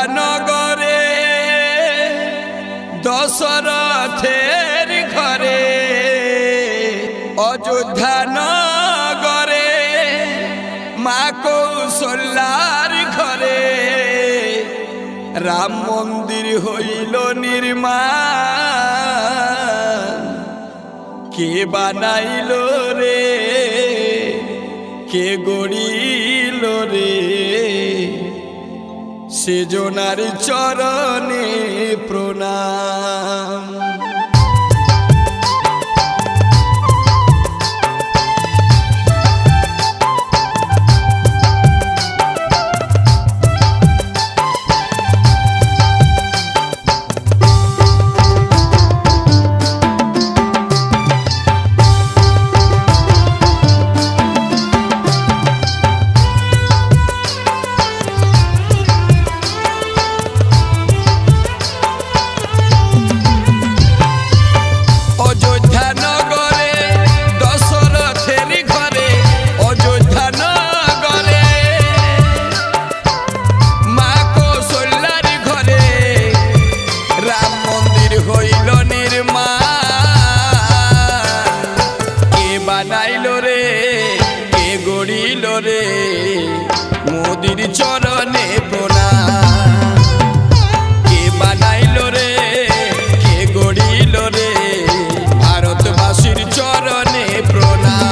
नगरे दशरथेर घरे अयोध्या नगरे माँ कौशल्यार घरे राम मंदिर हईल निर्माण के बनाइल रे के गड़िल रे से जोनार चरणे प्रणाम। मोदीर चरणे प्रणाम के बनाइल रे के गड़िल रे भारतवासीर चरणे प्रणाम।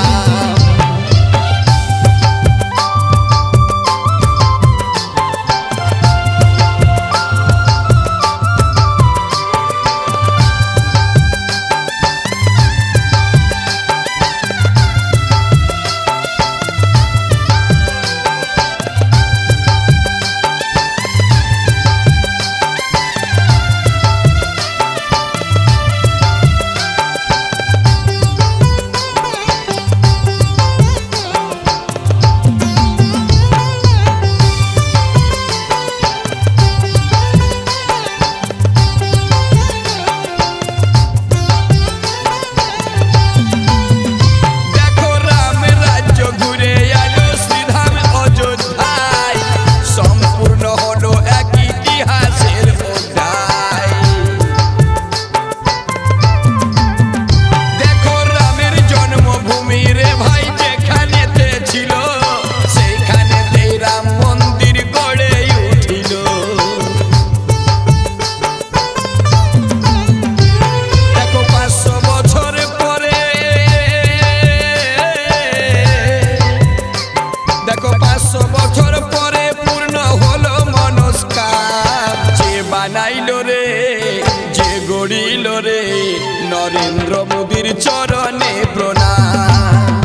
नरेंद्र मोदीर चरणे प्रणाम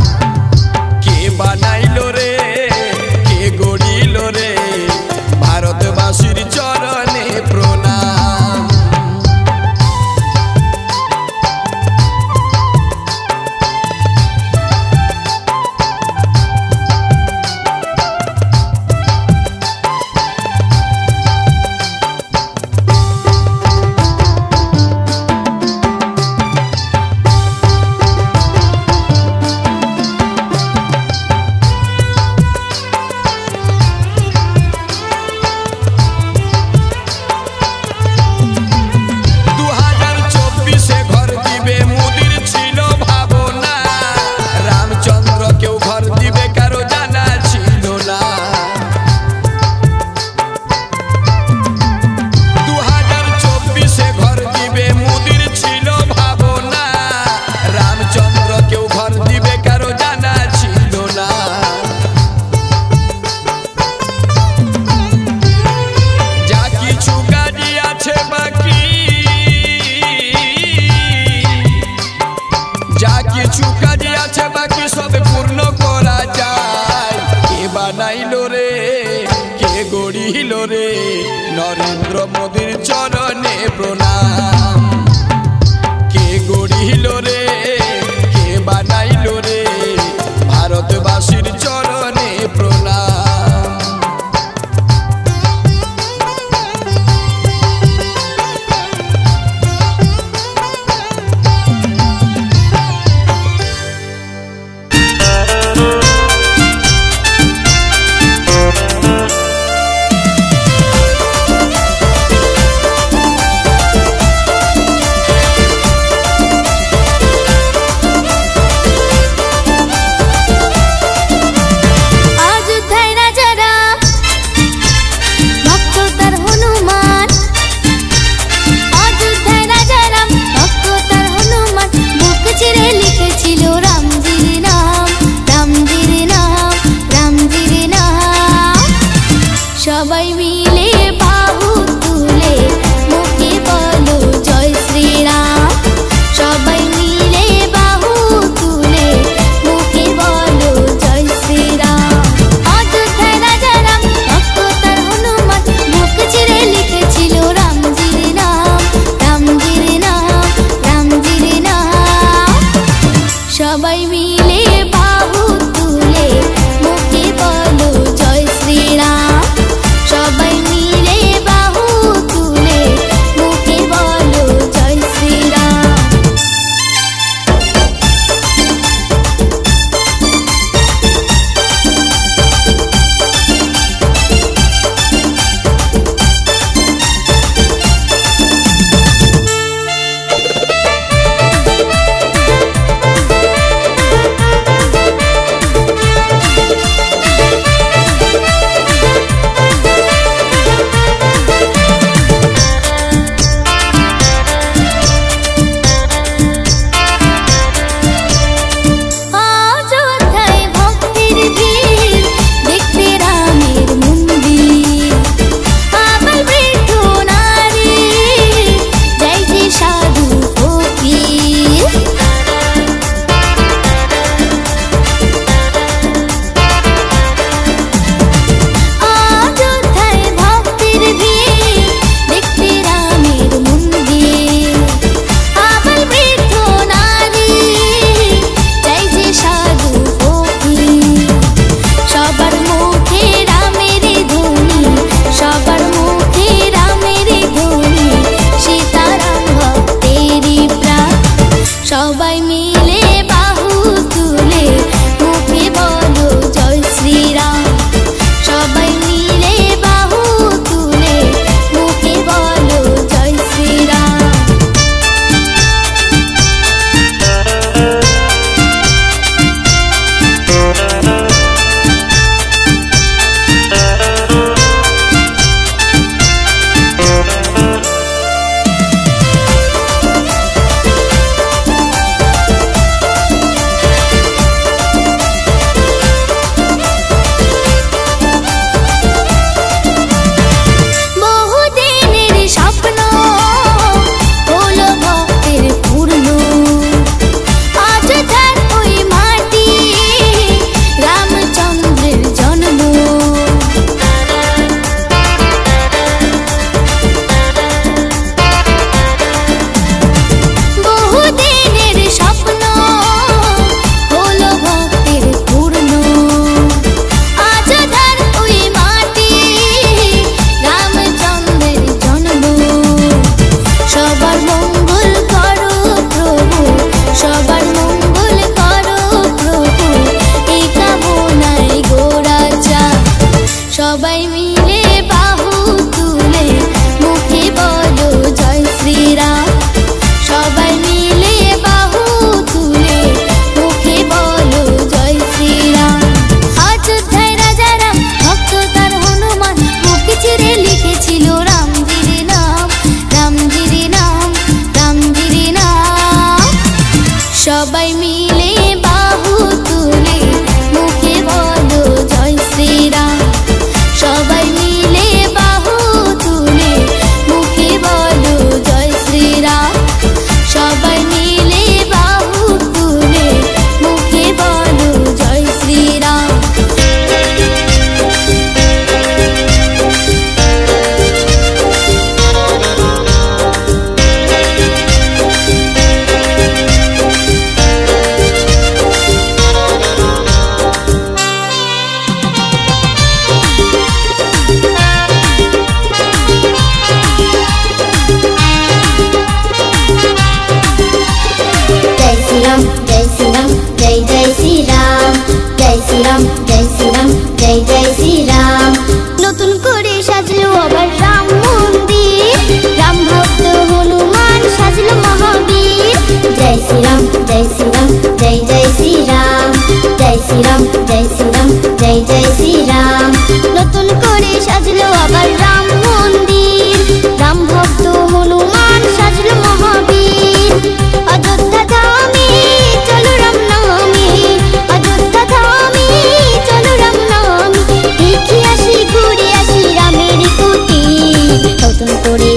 के बनाइल रे के गड़िल रे भारतवासीर चरणे प्रणाम। नरेंद्र मोदीर चरणे प्रणाम के गड़िल रे के बनाइल रे भारतवासीर चरणे प्रणाम।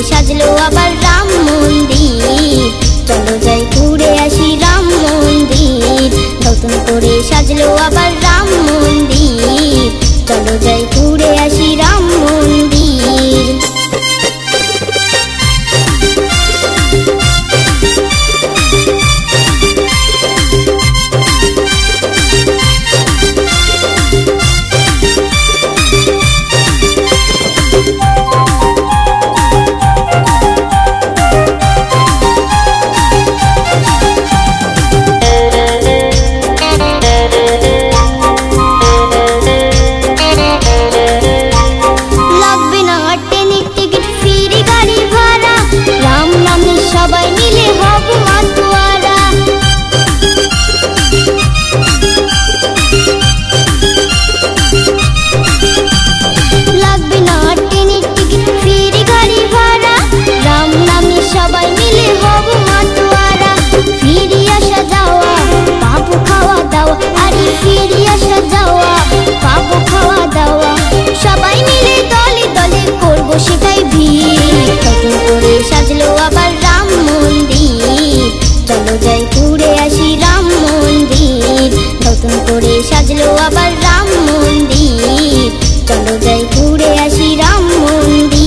সাজলো আবার রাম মন্দির, চলো যাই ঘুরে আসি রাম মন্দির। নতুন করে সাজলো আবার রাম মন্দির, চলো যাই ঘুরে আসি রাম মন্দির। সেটাই ভিড়, নতুন করে সাজলো আবার রাম মন্দির, চলো যাই ঘুরে আসি রাম মন্দির। নতুন করে সাজলো আবার রাম মন্দির, চলো যাই ঘুরে আসি রাম মন্দির।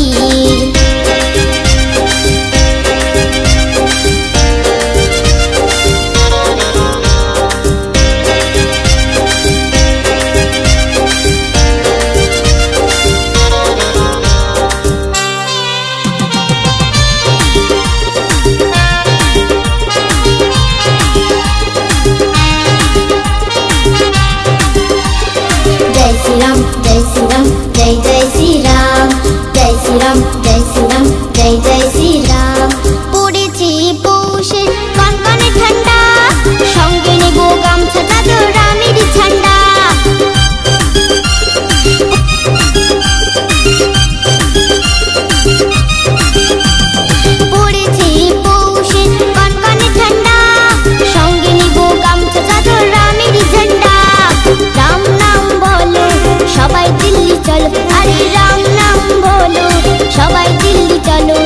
जय श्री राम जय जय श्री राम, जय श्री राम जय श्री राम जय जय श्री राम। পড়েছি পৌষে কনকনে ঠান্ডা, সঙ্গে নেব গামছা চাদর রামের ঝান্ডা। পড়েছি পৌষে কনকনে ঠান্ডা, সঙ্গে নেব গামছা চাদর রামের ঝান্ডা। রাম নাম বলো সবাই দিল্লি চলো, আরে রাম নাম বলো সবাই দিল্লি চলো।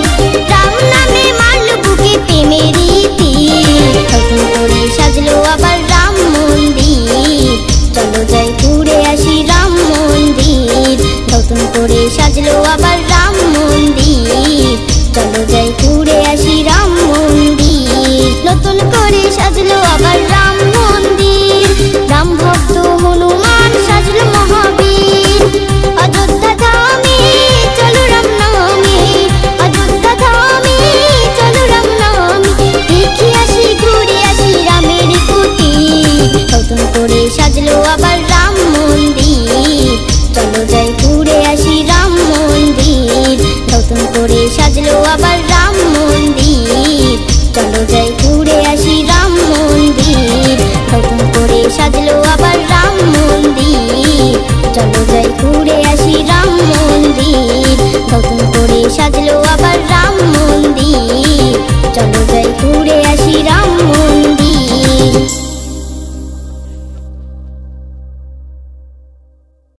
রাম নামে মারলো বুকে প্রেমেরই তীর, নতুন করে সাজলো আবার রাম মন্দির, চলো যাই ঘুরে আসি রাম মন্দির। নতুন করে সাজলো আবার রাম মন্দির, চলো যাই ঘুরে আসি রাম মন্দির। নতুন করে সাজলো আবার রাম মন্দির, রাম ভক্ত হনুমান সাজলো মহাবীর। অযোধ্যা ধামে চলো রাম নামে, অযোধ্যা ধামে চলো রাম নামে, দেখে আসি ঘুরে আসি রামের কুটির। নতুন করে সাজলো আবার রাম মন্দির, চলো যাই ঘুরে আসি রাম মন্দির। নতুন করে সাজলো আবার